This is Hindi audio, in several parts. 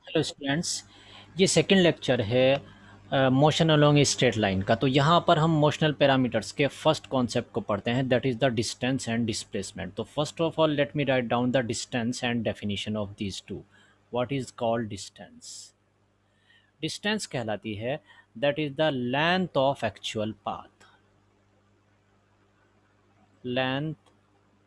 Hello students. ये सेकंड लेक्चर है motion along a straight line का। तो यहाँ पर हम मोशनल पैरामीटर्स के फर्स्ट कॉन्सेप्ट को पढ़ते हैं, that is the distance and displacement. तो first of all let me write down the distance and definition of these two. What is called distance? Distance कहलाती है that is the length of actual path, length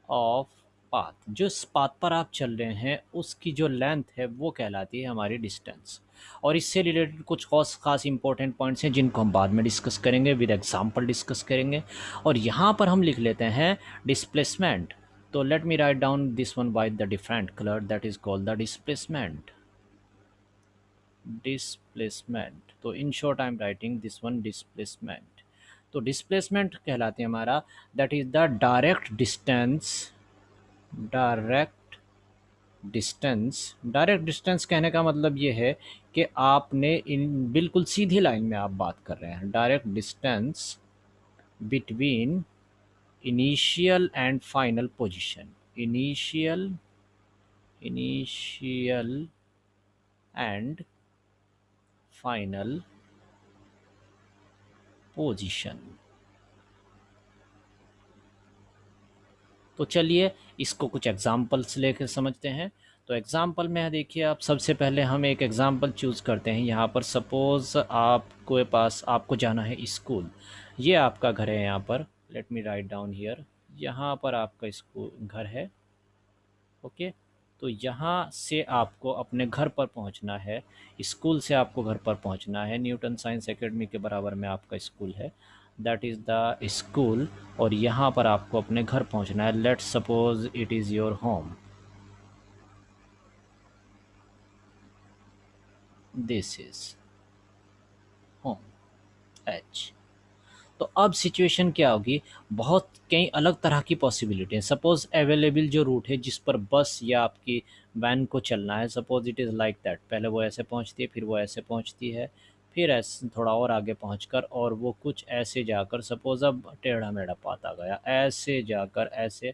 of path. जिस पाथ पर आप चल रहे हैं उसकी जो लेंथ है वो कहलाती है हमारी डिस्टेंस। और इससे रिलेटेड कुछ खास खास इंपॉर्टेंट पॉइंट्स हैं जिनको हम बाद में डिस्कस करेंगे, विद एग्जांपल डिस्कस करेंगे। और यहाँ पर हम लिख लेते हैं डिस्प्लेसमेंट। तो let me write down this one by the different colour, that is called the displacement. Displacement, तो in short I am writing this one displacement. तो डिस्प्लेसमेंट कहलाते हैं हमारा that is the direct distance, direct direct distance कहने का मतलब ये है कि आपने इन बिल्कुल सीधी लाइन में आप बात कर रहे हैं। Direct distance between initial and final position, initial initial and final position. तो चलिए इसको कुछ एग्जांपल्स लेकर समझते हैं। तो एग्जांपल में देखिए, आप सबसे पहले हम एक एग्जांपल चूज़ करते हैं। यहाँ पर सपोज़ आपके पास, आपको जाना है स्कूल। ये आपका घर है। यहाँ पर late me write down here, यहाँ पर आपका स्कूल घर है। ओके। तो यहाँ से आपको अपने घर पर पहुँचना है, स्कूल से आपको घर पर पहुँचना है। न्यूटन साइंस एकेडमी के बराबर में आपका स्कूल है, दैट इज़ द स्कूल। और यहाँ पर आपको अपने घर पहुँचना है। Let's suppose it is your home, this is home, H. तो अब सिचुएशन क्या होगी? बहुत कई अलग तरह की पॉसिबिलिटी है। सपोज़ अवेलेबल जो रूट है जिस पर बस या आपकी वैन को चलना है, suppose it is like that. पहले वो ऐसे पहुंचती है, फिर वो ऐसे पहुंचती है, फिर ऐसे थोड़ा और आगे पहुंचकर और वो कुछ ऐसे जाकर, सपोज़ अब टेढ़ा मेढ़ा पाथ आ गया, ऐसे जाकर ऐसे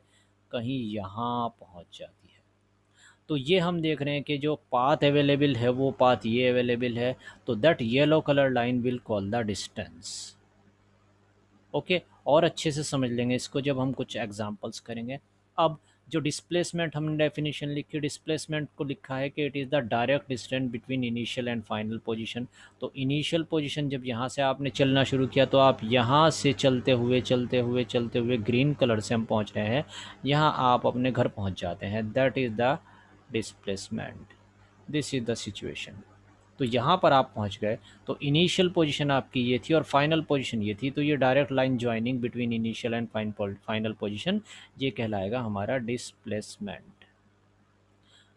कहीं यहाँ पहुंच जाती है। तो ये हम देख रहे हैं कि जो पाथ अवेलेबल है वो पाथ ये अवेलेबल है। तो that yellow colour line will call the distance. Okay. और अच्छे से समझ लेंगे इसको जब हम कुछ एग्जांपल्स करेंगे। अब जो डिस्प्लेसमेंट हमने डेफिनेशन लिखी, डिस्प्लेसमेंट को लिखा है कि it is the direct distance between initial and final position. तो इनिशियल पोजीशन जब यहाँ से आपने चलना शुरू किया तो आप यहाँ से चलते हुए चलते हुए चलते हुए ग्रीन कलर से हम पहुँच रहे हैं, यहाँ आप अपने घर पहुँच जाते हैं। That is the displacement, this is the situation. तो यहाँ पर आप पहुँच गए। तो इनिशियल पोजीशन आपकी ये थी और फाइनल पोजीशन ये थी। तो ये direct line joining between initial and final position, ये कहलाएगा हमारा डिस्प्लेसमेंट।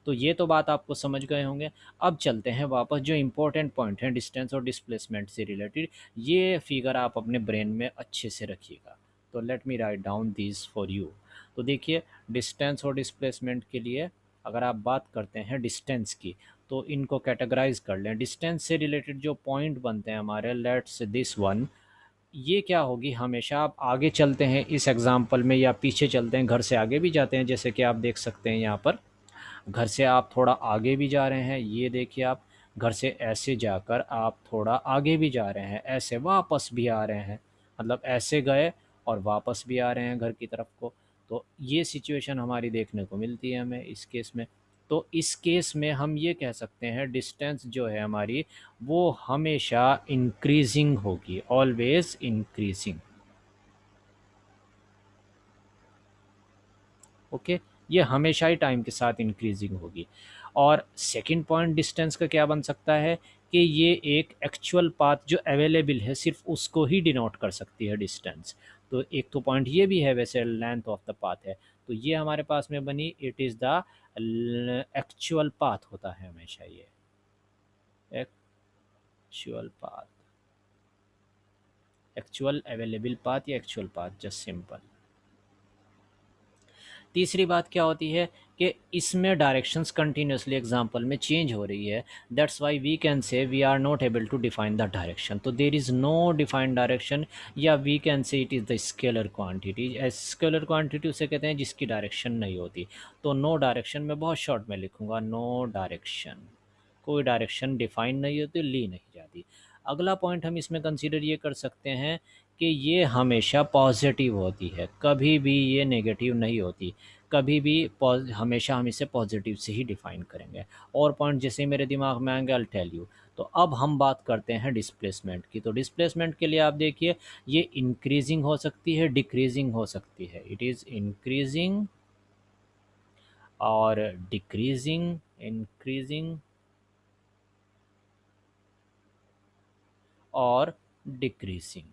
तो ये तो बात आपको समझ गए होंगे। अब चलते हैं वापस, जो इंपॉर्टेंट पॉइंट हैं डिस्टेंस और डिस्प्लेसमेंट से रिलेटेड, ये फिगर आप अपने ब्रेन में अच्छे से रखिएगा। तो let me write down this for you. तो देखिए, डिस्टेंस और डिस्प्लेसमेंट के लिए अगर आप बात करते हैं डिस्टेंस की, तो इनको कैटेगराइज कर लें। डिस्टेंस से रिलेटेड जो पॉइंट बनते हैं हमारे, लेट्स दिस वन, ये क्या होगी? हमेशा आप आगे चलते हैं इस एग्जांपल में या पीछे चलते हैं, घर से आगे भी जाते हैं, जैसे कि आप देख सकते हैं यहाँ पर घर से आप थोड़ा आगे भी जा रहे हैं। ये देखिए, आप घर से ऐसे जाकर आप थोड़ा आगे भी जा रहे हैं, ऐसे वापस भी आ रहे हैं, मतलब ऐसे गए और वापस भी आ रहे हैं घर की तरफ को। तो ये सिचुएशन हमारी देखने को मिलती है हमें इस केस में। तो इस केस में हम ये कह सकते हैं डिस्टेंस जो है हमारी, वो हमेशा इंक्रीजिंग होगी, ऑलवेज इंक्रीजिंग। ओके। ये हमेशा ही टाइम के साथ इंक्रीजिंग होगी। और सेकंड पॉइंट डिस्टेंस का क्या बन सकता है कि ये एक एक्चुअल पाथ जो अवेलेबल है सिर्फ उसको ही डिनोट कर सकती है डिस्टेंस। तो एक तो पॉइंट ये भी है, वैसे लेंथ ऑफ द पाथ है। तो ये हमारे पास में बनी, it is the actual path होता है हमेशा ये, actual path, actual available path या एक्चुअल पाथ, जस्ट सिंपल। तीसरी बात क्या होती है कि इसमें डायरेक्शंस कंटिन्यूसली एग्जांपल में चेंज हो रही है। That's why we can say we are not able to define the direction. तो there is no defined direction, या we can say it is the scalar quantity. Scalar quantity उसे कहते हैं जिसकी डायरेक्शन नहीं होती। तो नो डायरेक्शन मैं बहुत शॉर्ट में लिखूंगा, नो डायरेक्शन। कोई डायरेक्शन डिफाइन नहीं होती, ली नहीं जाती। अगला पॉइंट हम इसमें कंसीडर ये कर सकते हैं कि ये हमेशा पॉजिटिव होती है, कभी भी ये नेगेटिव नहीं होती। कभी भी हमेशा हम इसे पॉजिटिव से ही डिफाइन करेंगे। और पॉइंट जैसे ही मेरे दिमाग में आएंगे, आई टेल यू। तो अब हम बात करते हैं डिस्प्लेसमेंट की। तो डिस्प्लेसमेंट के लिए आप देखिए, ये इंक्रीजिंग हो सकती है, डिक्रीजिंग हो सकती है। इट इज़ इंक्रीजिंग और डिक्रीजिंग, इंक्रीजिंग और डिक्रीजिंग।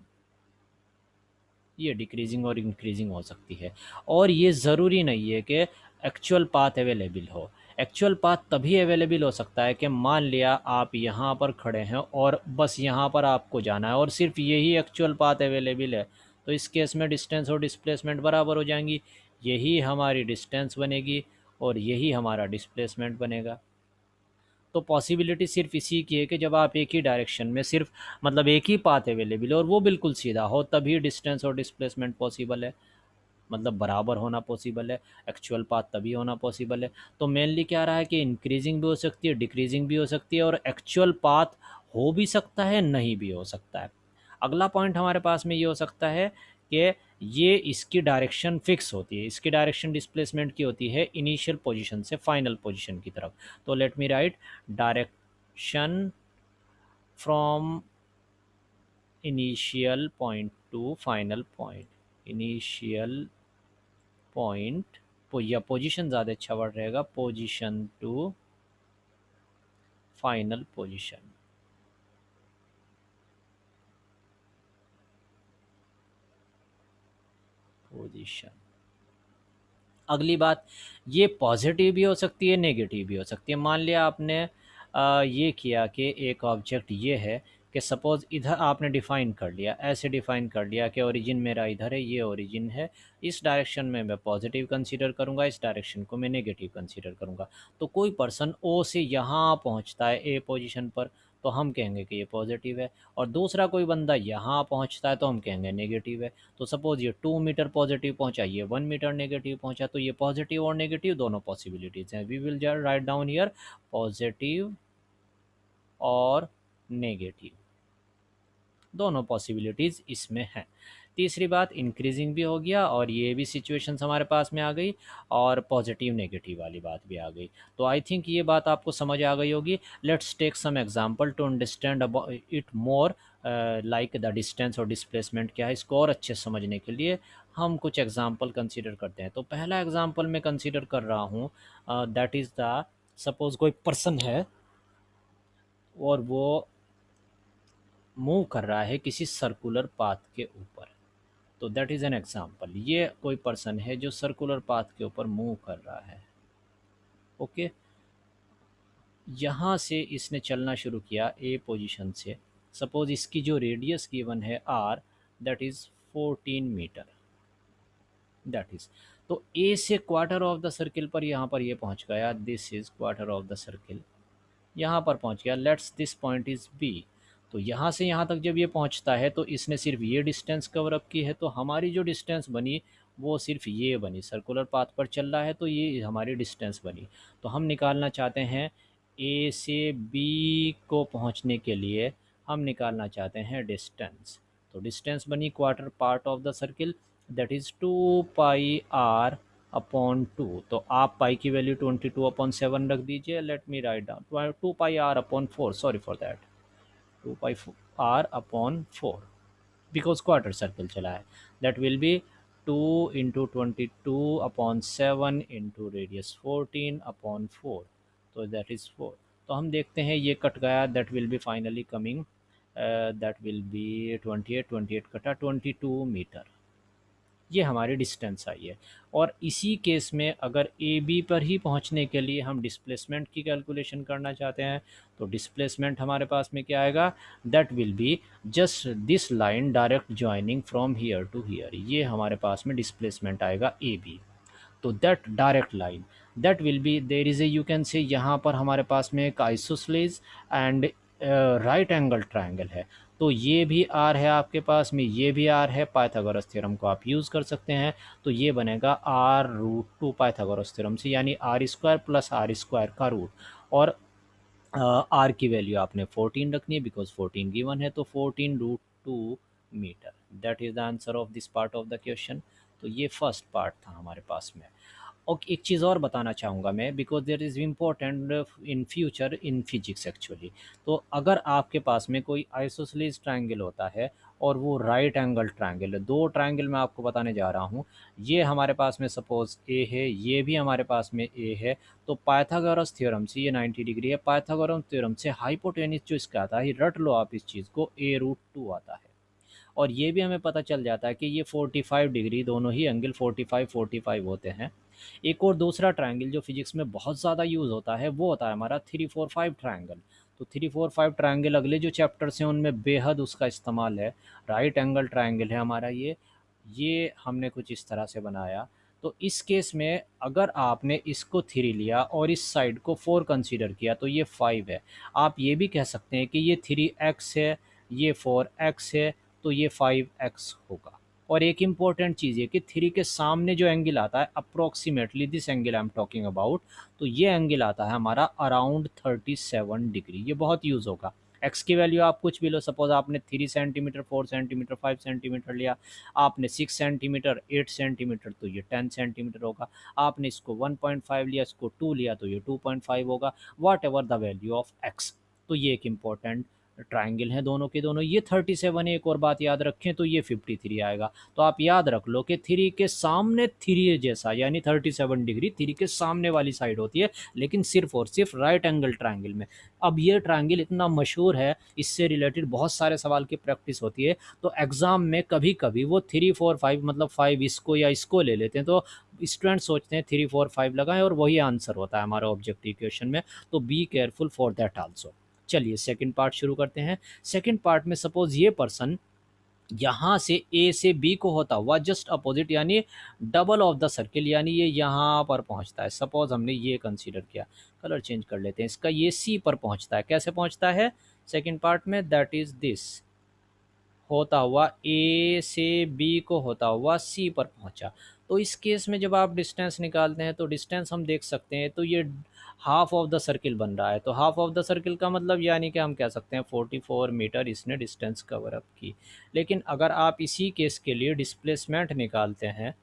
ये डिक्रीजिंग और इंक्रीजिंग हो सकती है। और ये ज़रूरी नहीं है कि एक्चुअल पाथ अवेलेबल हो। एक्चुअल पाथ तभी अवेलेबल हो सकता है कि मान लिया आप यहाँ पर खड़े हैं और बस यहाँ पर आपको जाना है और सिर्फ यही एक्चुअल पाथ अवेलेबल है, तो इस केस में डिस्टेंस और डिस्प्लेसमेंट बराबर हो जाएंगी। यही हमारी डिस्टेंस बनेगी और यही हमारा डिस्प्लेसमेंट बनेगा। तो पॉसिबिलिटी सिर्फ इसी की है कि जब आप एक ही डायरेक्शन में सिर्फ मतलब एक ही पाथ अवेलेबल है और वो बिल्कुल सीधा हो, तभी डिस्टेंस और डिस्प्लेसमेंट पॉसिबल है, मतलब बराबर होना पॉसिबल है। एक्चुअल पाथ तभी होना पॉसिबल है। तो मेनली क्या रहा है कि इंक्रीजिंग भी हो सकती है, डिक्रीजिंग भी हो सकती है, और एक्चुअल पाथ हो भी सकता है, नहीं भी हो सकता है। अगला पॉइंट हमारे पास में ये हो सकता है कि ये इसकी डायरेक्शन फिक्स होती है। इसकी डायरेक्शन डिस्प्लेसमेंट की होती है इनिशियल पोजीशन से फाइनल पोजीशन की तरफ। तो let me write, direction from initial point to final point. Initial point या पोजीशन ज़्यादा अच्छा वर्ड रहेगा, position to final position. Position. अगली बात, ये पॉजिटिव भी हो सकती है, नेगेटिव भी हो सकती है। मान लिया आपने ये किया कि एक ऑब्जेक्ट ये है कि सपोज़ इधर आपने डिफ़ाइन कर लिया, ऐसे डिफ़ाइन कर लिया कि ओरिजिन मेरा इधर है, ये ओरिजिन है, इस डायरेक्शन में मैं पॉजिटिव कंसीडर करूँगा, इस डायरेक्शन को मैं नेगेटिव कंसीडर करूँगा। तो कोई पर्सन ओ से यहाँ पहुँचता है ए पोजीशन पर, तो हम कहेंगे कि ये पॉजिटिव है। और दूसरा कोई बंदा यहाँ पहुँचता है तो हम कहेंगे नेगेटिव है। तो सपोज़ ये 2 मीटर पॉजिटिव पहुँचा, ये 1 मीटर नेगेटिव पहुँचा, तो ये पॉजिटिव और नेगेटिव दोनों पॉसिबिलिटीज़ हैं। We will write down here positive और नेगेटिव, दोनों पॉसिबिलिटीज़ इसमें हैं। तीसरी बात, इंक्रीजिंग भी हो गया और ये भी सिचुएशंस हमारे पास में आ गई, और पॉजिटिव नेगेटिव वाली बात भी आ गई। तो आई थिंक ये बात आपको समझ आ गई होगी। Let's take some example to understand about it more, like the distance और डिस्प्लेसमेंट क्या है। इसको और अच्छे से समझने के लिए हम कुछ एग्जांपल कंसीडर करते हैं। तो पहला एग्जांपल मैं कंसीडर कर रहा हूँ, दैट इज़ द, सपोज़ कोई पर्सन है और वो मूव कर रहा है किसी सर्कुलर पाथ के ऊपर। तो दैट इज़ एन एग्जाम्पल। ये कोई पर्सन है जो सर्कुलर पाथ के ऊपर मूव कर रहा है। ओके, यहाँ से इसने चलना शुरू किया ए पोजीशन से। सपोज इसकी जो रेडियस गिवन है R, that is 14 meter, that is. तो ए से क्वार्टर ऑफ द सर्किल पर यहाँ पर ये पहुँच गया, this is quarter of the circle, यहाँ पर पहुँच गया। Let's this point is B. तो यहाँ से यहाँ तक जब ये पहुँचता है तो इसने सिर्फ ये डिस्टेंस कवर अप की है। तो हमारी जो डिस्टेंस बनी वो सिर्फ ये बनी, सर्कुलर पाथ पर चल रहा है तो ये हमारी डिस्टेंस बनी। तो हम निकालना चाहते हैं ए से बी को पहुँचने के लिए हम निकालना चाहते हैं डिस्टेंस। तो डिस्टेंस बनी quarter part of the circle, that is 2πr upon 2। तो आप पाई की वैल्यू 22/7 रख दीजिए। Late me write down 2πr/4, sorry for that, 2πr/4, because quarter circle चला है। That will B 2 × 22/7 into radius 14/4, तो दैट इज़ 4। तो हम देखते हैं ये कट गया, that will B finally coming, that will B 28 कटा 22 मीटर। ये हमारी डिस्टेंस आई है। और इसी केस में अगर ए बी पर ही पहुंचने के लिए हम डिस्प्लेसमेंट की कैलकुलेशन करना चाहते हैं, तो डिस्प्लेसमेंट हमारे पास में क्या आएगा, that will be just this line direct joining from here to here. ये हमारे पास में डिस्प्लेसमेंट आएगा ए बी। तो that direct line, that will be, there is a, you can say, यहाँ पर हमारे पास में एक isosceles and right angle triangle है। तो ये भी आर है आपके पास में, ये भी आर है। पाइथागोरस थ्योरम को आप यूज़ कर सकते हैं। तो ये बनेगा r√2 पाइथागोरस थ्योरम से, यानी r² + r² का रूट। और आर की वैल्यू आपने 14 रखनी है बिकॉज 14 गिवन है, तो 14√2 meter. That is the answer of this part of the question. तो ये फर्स्ट पार्ट था हमारे पास में। और एक चीज़ और बताना चाहूँगा मैं, because there is important in future in physics actually. तो अगर आपके पास में कोई आइसोसेलेस ट्रायंगल होता है और वो राइट एंगल ट्रायंगल है, दो ट्रायंगल मैं आपको बताने जा रहा हूँ। ये हमारे पास में सपोज ए है, ये भी हमारे पास में ए है। तो पाइथागोरस थ्योरम से ये 90 डिग्री है, पाइथागोरस थ्योरम से हाइपोटेनिस जो इसका आता है, रट लो आप इस चीज़ को, a√2 आता है। और ये भी हमें पता चल जाता है कि ये 45 डिग्री, दोनों ही एंगल 45 होते हैं। एक और दूसरा ट्रायंगल जो फिजिक्स में बहुत ज़्यादा यूज़ होता है वो होता है हमारा 3-4-5 ट्रायंगल। तो 3-4-5 ट्रायंगल अगले जो चैप्टर्स हैं उनमें बेहद उसका इस्तेमाल है। राइट एंगल ट्रायंगल है हमारा ये हमने कुछ इस तरह से बनाया। तो इस केस में अगर आपने इसको 3 लिया और इस साइड को 4 कंसीडर किया तो ये 5 है। आप ये भी कह सकते हैं कि ये 3x है, ये 4x है, तो ये 5x होगा। और एक इम्पॉर्टेंट चीज़ है कि 3 के सामने जो एंगल आता है approximately this angle I am talking about, तो ये एंगल आता है हमारा अराउंड 37 डिग्री। ये बहुत यूज़ होगा। एक्स की वैल्यू आप कुछ भी लो, सपोज आपने 3 सेंटीमीटर, 4 सेंटीमीटर, 5 सेंटीमीटर लिया, आपने 6 सेंटीमीटर, 8 सेंटीमीटर, तो ये 10 सेंटीमीटर होगा। आपने इसको 1.5 लिया, इसको 2 लिया, तो ये 2.5 होगा। Whatever the value of X. तो ये एक इम्पॉर्टेंट ट्राइंगल हैं दोनों के दोनों। ये 37 है, एक और बात याद रखें तो ये 53 आएगा। तो आप याद रख लो कि 3 के सामने 3 जैसा, यानी 37 डिग्री 3 के सामने वाली साइड होती है, लेकिन सिर्फ और सिर्फ राइट एंगल ट्राइंगल में। अब ये ट्राइंगल इतना मशहूर है, इससे रिलेटेड बहुत सारे सवाल की प्रैक्टिस होती है। तो एग्ज़ाम में कभी कभी वो 3 4 5 मतलब 5 इसको या इसको ले लेते हैं, तो स्टूडेंट सोचते हैं 3 4 5 लगाएं और वही आंसर होता है हमारा ऑब्जेक्टिव क्वेश्चन में। तो be careful for that also. चलिए सेकंड पार्ट शुरू करते हैं। सेकंड पार्ट में सपोज ये पर्सन यहाँ से ए से बी को होता हुआ जस्ट अपोजिट, यानी डबल ऑफ द सर्किल, यानी ये यहाँ पर पहुँचता है। सपोज हमने ये कंसीडर किया, कलर चेंज कर लेते हैं इसका, ये सी पर पहुँचता है। कैसे पहुँचता है सेकंड पार्ट में, दैट इज दिस, होता हुआ ए से बी को होता हुआ सी पर पहुंचा। तो इस केस में जब आप डिस्टेंस निकालते हैं तो डिस्टेंस हम देख सकते हैं, तो ये हाफ ऑफ द सर्किल बन रहा है। तो हाफ ऑफ द सर्किल का मतलब यानी कि हम कह सकते हैं 44 मीटर इसने डिस्टेंस कवर अप की। लेकिन अगर आप इसी केस के लिए डिस्प्लेसमेंट निकालते हैं,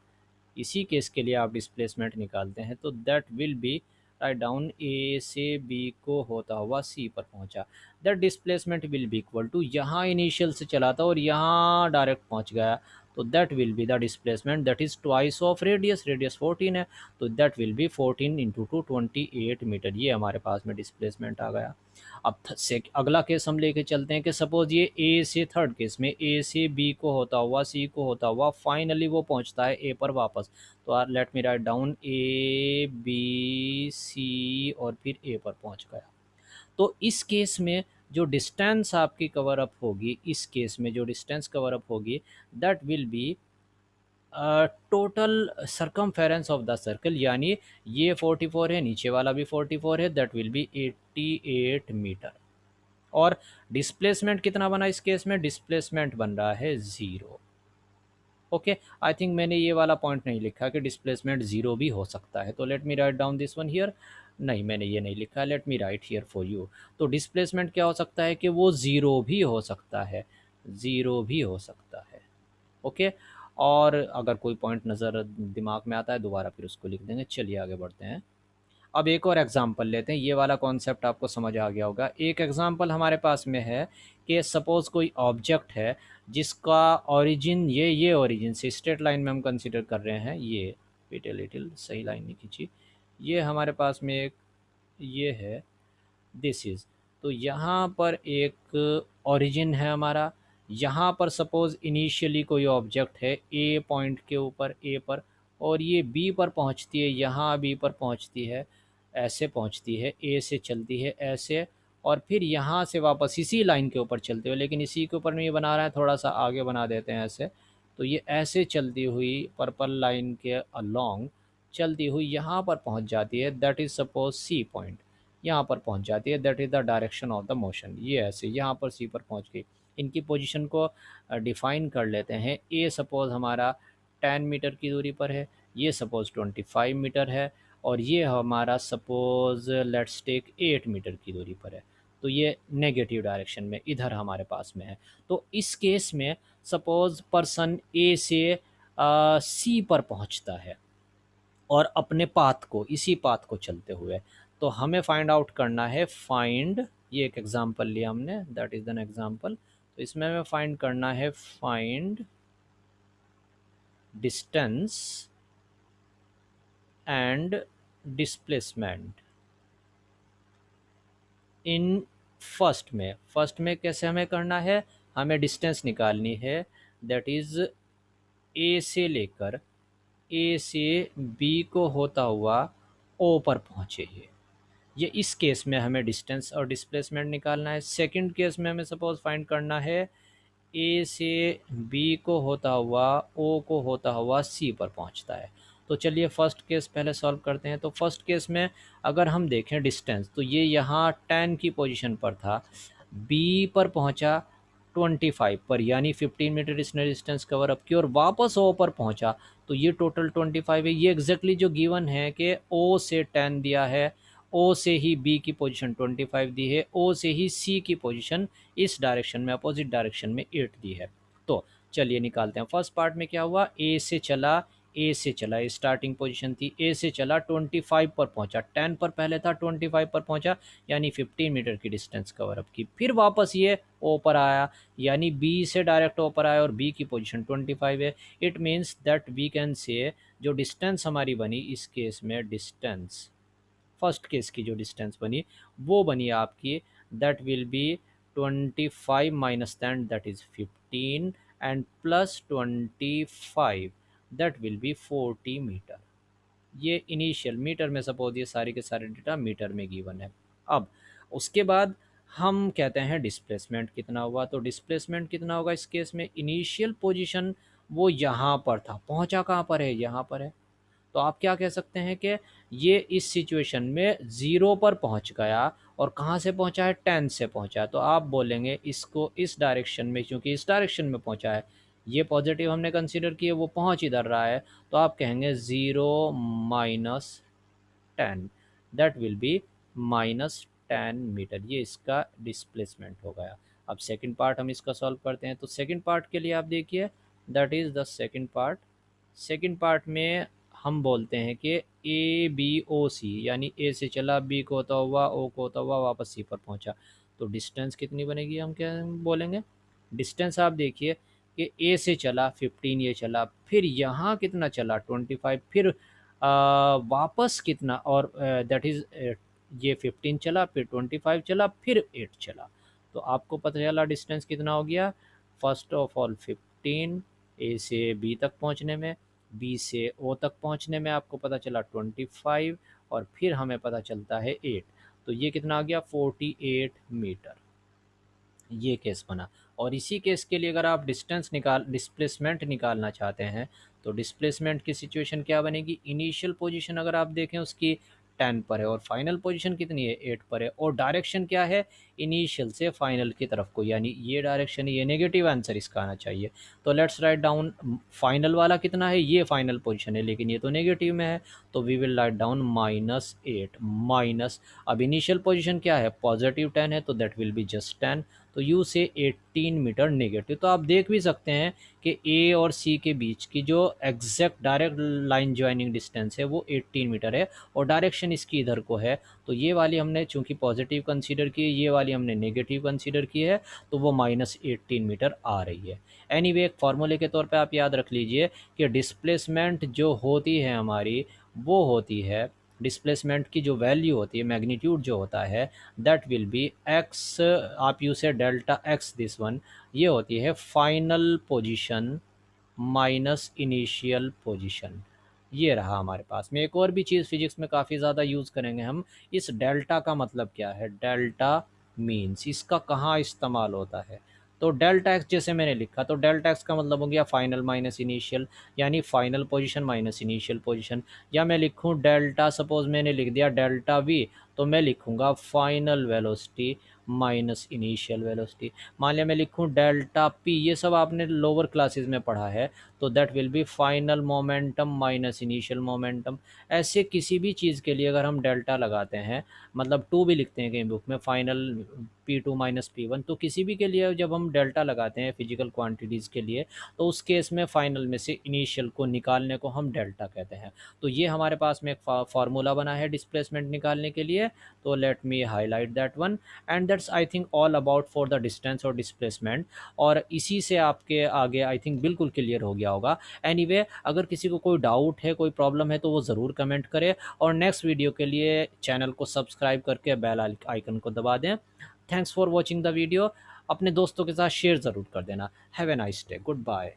इसी केस के लिए आप डिस्प्लेसमेंट निकालते हैं, तो that will be, write down, A से बी को होता हुआ सी पर पहुंचा। That displacement will be equal to, यहाँ इनिशियल से चला था और यहाँ डायरेक्ट पहुंच गया, तो that will be the displacement that is twice of radius, radius 14 है, तो that will be 14 into 2 28 metre. ये हमारे पास में डिस्प्लेसमेंट आ गया। अब से अगला केस हम लेके चलते हैं कि सपोज ये ए से, थर्ड केस में ए से बी को होता हुआ सी को होता हुआ फाइनली वो पहुंचता है ए पर वापस। तो let me write down, A B C और फिर ए पर पहुंच गया। तो इस केस में जो डिस्टेंस आपकी कवर अप होगी, इस केस में जो डिस्टेंस कवर अप होगी, that will B total circumference of the circle, यानी ये 44 है, नीचे वाला भी 44 है, दैट विल बी 88 मीटर। और डिस्प्लेसमेंट कितना बना इस केस में, डिस्प्लेसमेंट बन रहा है 0। ओके, आई थिंक मैंने ये वाला पॉइंट नहीं लिखा कि डिस्प्लेसमेंट 0 भी हो सकता है, तो let me write down this one here. नहीं, मैंने ये नहीं लिखा, late me right here for you. तो डिस्प्लेसमेंट क्या हो सकता है कि वो 0 भी हो सकता है, 0 भी हो सकता है। ओके, और अगर कोई पॉइंट नज़र दिमाग में आता है दोबारा फिर उसको लिख देंगे। चलिए आगे बढ़ते हैं। अब एक और एग्जांपल लेते हैं, ये वाला कॉन्सेप्ट आपको समझ आ गया होगा। एक एग्जांपल हमारे पास में है कि सपोज़ कोई ऑब्जेक्ट है जिसका ओरिजिन, ये ओरिजिन से स्ट्रेट लाइन में हम कंसीडर कर रहे हैं, ये वेट लिटिल, सही लाइन नहीं खींची, ये हमारे पास में एक ये है, दिस इज़, तो यहाँ पर एक ओरिजिन है हमारा। यहाँ पर सपोज़ इनिशियली कोई ऑब्जेक्ट है ए पॉइंट के ऊपर, ए पर, और ये बी पर पहुँचती है, यहाँ बी पर पहुँचती है, ऐसे पहुँचती है, ए से चलती है ऐसे, और फिर यहाँ से वापस इसी लाइन के ऊपर चलते हुए, लेकिन इसी के ऊपर नहीं बना रहा है, थोड़ा सा आगे बना देते हैं ऐसे। तो ये ऐसे चलती हुई पर्पल लाइन के अलोंग चलती हुई यहाँ पर पहुँच जाती है, that is suppose C point, यहाँ पर पहुँच जाती है, that is the direction of the motion. ये ऐसे यहाँ पर सी पर पहुँच गई। इनकी पोजीशन को डिफ़ाइन कर लेते हैं। ए सपोज़ हमारा 10 मीटर की दूरी पर है, ये सपोज़ 25 मीटर है, और ये हमारा सपोज़ लेट्स टेक 8 मीटर की दूरी पर है। तो ये नेगेटिव डायरेक्शन में इधर हमारे पास में है। तो इस केस में सपोज़ पर्सन ए से सी पर पहुंचता है और अपने पाथ को, इसी पाथ को चलते हुए, तो हमें फाइंड आउट करना है, फाइंड, ये एक एग्जांपल लिया हमने, दैट इज़ एन एग्जांपल। तो इसमें हमें फाइंड करना है, find distance and displacement in first में कैसे हमें करना है, हमें डिस्टेंस निकालनी है, दैट इज़ ए से लेकर, ए से बी को होता हुआ ओ पर पहुँचे ये इस केस में हमें डिस्टेंस और डिस्प्लेसमेंट निकालना है। सेकंड केस में हमें सपोज फाइंड करना है, ए से बी को होता हुआ ओ को होता हुआ सी पर पहुंचता है। तो चलिए फर्स्ट केस पहले सॉल्व करते हैं। तो फर्स्ट केस में अगर हम देखें डिस्टेंस, तो ये यहाँ 10 की पोजीशन पर था, बी पर पहुंचा 25 पर, यानी 15 मीटर इसने डिस्टेंस कवर अप की, और वापस ओ पर पहुंचा, तो ये टोटल 25 है। ये एग्जैक्टली जो गिवन है कि ओ से 10 दिया है, ओ से ही बी की पोजीशन 25 दी है, ओ से ही सी की पोजीशन इस डायरेक्शन में, अपोजिट डायरेक्शन में 8 दी है। तो चलिए निकालते हैं। फर्स्ट पार्ट में क्या हुआ, ए से चला, स्टार्टिंग पोजीशन थी, ए से चला 25 पर पहुंचा, 10 पर पहले था, 25 पर पहुंचा, यानी 15 मीटर की डिस्टेंस कवर अप की। फिर वापस ये ओ पर आया, यानी बी से डायरेक्ट ओ पर आया, और बी की पोजीशन 25 है। It means that we can say जो डिस्टेंस हमारी बनी इस केस में, डिस्टेंस फर्स्ट केस की जो डिस्टेंस बनी वो बनी आपकी, that will be 25 minus 10, that is 15, and plus 25, that will be 40 meter. ये इनिशियल मीटर में, सपोज ये सारे के सारे डेटा मीटर में गिवन है। अब उसके बाद हम कहते हैं डिस्प्लेसमेंट कितना हुआ। तो डिस्प्लेसमेंट कितना होगा इस केस में, इनिशियल पोजीशन वो यहाँ पर था, पहुँचा कहाँ पर है, यहाँ पर है। तो आप क्या कह सकते हैं कि ये इस सिचुएशन में 0 पर पहुंच गया, और कहाँ से पहुंचा है, 10 से पहुंचा है। तो आप बोलेंगे इसको इस डायरेक्शन में, क्योंकि इस डायरेक्शन में पहुंचा है, ये पॉजिटिव हमने कंसीडर किया, वो पहुंच इधर रहा है, तो आप कहेंगे 0 minus 10, that will be minus 10 meter. ये इसका डिस्प्लेसमेंट हो गया। अब सेकंड पार्ट हम इसका सॉल्व करते हैं। तो सेकंड पार्ट के लिए आप देखिए, that is the second part. Second part में हम बोलते हैं कि ए बी ओ सी, यानी ए से चला, बी को होता हुआ, ओ को होता हुआ, वापस सी पर पहुंचा। तो डिस्टेंस कितनी बनेगी, हम क्या बोलेंगे, डिस्टेंस आप देखिए कि ए से चला 15, ये चला, फिर यहाँ कितना चला 25, फिर वापस कितना, और दैट इज़ ये 15 चला, फिर 25 चला, फिर 8 चला। तो आपको पता चला डिस्टेंस कितना हो गया, फर्स्ट ऑफ ऑल 15, ए से बी तक पहुंचने में, बी से ओ तक पहुंचने में आपको पता चला 25, और फिर हमें पता चलता है 8। तो ये कितना आ गया, 48 मीटर। ये केस बना। और इसी केस के लिए अगर आप डिस्प्लेसमेंट निकालना चाहते हैं, तो डिस्प्लेसमेंट की सिचुएशन क्या बनेगी, इनिशियल पोजीशन अगर आप देखें उसकी 10 पर है, और फाइनल पोजीशन कितनी है, 8 पर है, और डायरेक्शन क्या है, इनिशियल से फाइनल की तरफ को, यानी ये डायरेक्शन, ये नेगेटिव आंसर इसका आना चाहिए। तो लेट्स राइट डाउन, फाइनल वाला कितना है, ये फाइनल पोजीशन है, लेकिन ये तो नेगेटिव में है, तो we will write down -8 minus, अब इनिशियल पोजीशन क्या है, पॉजिटिव 10 है, तो दैट विल बी जस्ट 10, तो यू से 18 मीटर नेगेटिव। तो आप देख भी सकते हैं कि ए और सी के बीच की जो exact direct line joining distance है वो 18 मीटर है, और डायरेक्शन इसकी इधर को है। तो ये वाली हमने चूंकि पॉजिटिव कंसीडर की है, ये वाली हमने नेगेटिव कंसीडर की है, तो वो -18 मीटर आ रही है। एनीवे एक फार्मूले के तौर पे आप याद रख लीजिए कि डिस्प्लेसमेंट जो होती है हमारी, वो होती है, डिस्प्लेसमेंट की जो वैल्यू होती है, मैग्नीट्यूड जो होता है, दैट विल बी एक्स, आप यूँ से डेल्टा एक्स, दिस वन, ये होती है final position minus initial position. ये रहा हमारे पास में। एक और भी चीज़ फिजिक्स में काफ़ी ज़्यादा यूज़ करेंगे हम, इस डेल्टा का मतलब क्या है, डेल्टा मीन्स, इसका कहाँ इस्तेमाल होता है। तो डेल्टा एक्स जैसे मैंने लिखा, तो डेल्टा एक्स का मतलब हो गया फाइनल माइनस इनिशियल, यानी final position minus initial position. या मैं लिखूँ डेल्टा, सपोज मैंने लिख दिया डेल्टा वी, तो मैं लिखूँगा final velocity minus initial velocity. मान लिया मैं लिखूँ डेल्टा पी, ये सब आपने लोअर क्लासेस में पढ़ा है, तो that will B final momentum minus initial momentum. ऐसे किसी भी चीज़ के लिए अगर हम डेल्टा लगाते हैं, मतलब टू भी लिखते हैं कहीं बुक में, फाइनल P2 माइनस P1, तो किसी भी के लिए जब हम डेल्टा लगाते हैं फिजिकल क्वांटिटीज़ के लिए, तो उस केस में फाइनल में से इनिशियल को निकालने को हम डेल्टा कहते हैं। तो ये हमारे पास में एक फार्मूला बना है डिस्प्लेसमेंट निकालने के लिए। तो let me highlight that one. And that's I think all about for the distance और डिस्प्लेसमेंट। और इसी से आपके आगे आई थिंक बिल्कुल क्लियर हो गया होगा। एनीवे, अगर किसी को कोई डाउट है, कोई प्रॉब्लम है, तो वो ज़रूर कमेंट करे, और नेक्स्ट वीडियो के लिए चैनल को सब्सक्राइब करके बेल आइकन को दबा दें। Thanks for watching the video. अपने दोस्तों के साथ शेयर ज़रूर कर देना। Have a nice day. Good bye.